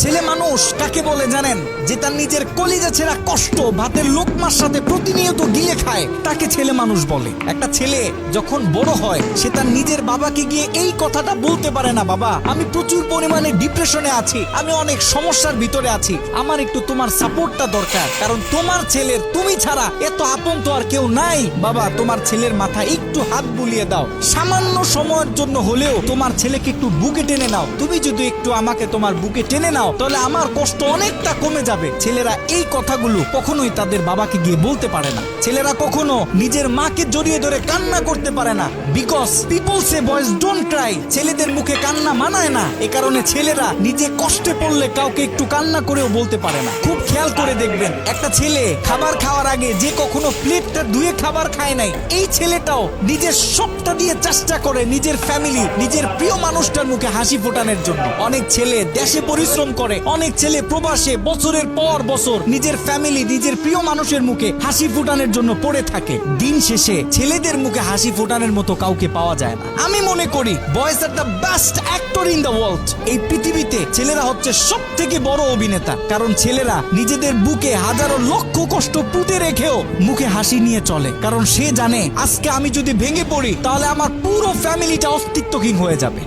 ছেলে মানুষ কাকে বলে জানেন? যে তার নিজের কলিজা ছেঁড়া কষ্ট ভাতের লোকমার সাথে প্রতিনিয়ত গিলে খায়, তাকে ছেলে মানুষ বলে। একটা ছেলে যখন বড় হয় সে তার নিজের বাবাকে গিয়ে এই কথাটা বলতে পারে না, বাবা আমি প্রচুর পরিমাণে ডিপ্রেশনে আছি, আমি অনেক সমস্যার ভিতরে আছি, আমার একটু তোমার সাপোর্টটা দরকার, কারণ তোমার ছেলের তুমি ছাড়া এত আপন তো আর কেউ নাই। বাবা তোমার ছেলের মাথায় একটু হাত বুলিয়ে দাও, সামান্য সময়ের জন্য হলেও তোমার ছেলেকে একটু বুকে টেনে নাও। তুমি যদি একটু আমাকে তোমার বুকে টেনে নাও তাহলে আমার কষ্ট অনেকটা কমে যাবে। ছেলেরা এই কথাগুলো কখনোই তাদের বাবাকে গিয়ে বলতে পারে না। ছেলেরা কখনো নিজের মাকে জড়িয়ে ধরে কান্না করতে পারে না, because people say boys don't Cry. ছেলেদের মুখে কান্না মানায় না, এ কারণে ছেলেরা নিজে কষ্টে পড়লে কাউকে একটু কান্না করেও বলতে পারে না। খুব খেয়াল করে দেখবেন, একটা ছেলে খাবার খাওয়ার আগে যে কখনো প্লেটটা ধুয়ে খাবার খায় নাই, এই ছেলেটাও নিজের সবটা দিয়ে চেষ্টা করে নিজের ফ্যামিলি, নিজের প্রিয় মানুষটার মুখে হাসি ফোটানোর জন্য। অনেক ছেলে দেশে পরিশ্রম করে, অনেক ছেলে প্রবাসে বছরের পর বছর নিজের ফ্যামিলি, নিজের প্রিয় মানুষের মুখে হাসি ফোটানোর জন্য পড়ে থাকে। দিন শেষে ছেলেদের মুখে হাসি ফোটানোর মতো কাউকে পাওয়া যায় না। আমি মনে করি boys are the best actor in the world. এই পৃথিবীতে ছেলেরা হচ্ছে সব থেকে বড় অভিনেতা, কারণ ছেলেরা নিজেদের বুকে হাজারো লক্ষ কষ্ট পুঁতে রেখেও মুখে হাসি নিয়ে চলে, কারণ সে জানে আজকে আমি যদি ভেঙে পড়ি তাহলে আমার পুরো ফ্যামিলিটা অস্তিত্বহীন হয়ে যাবে।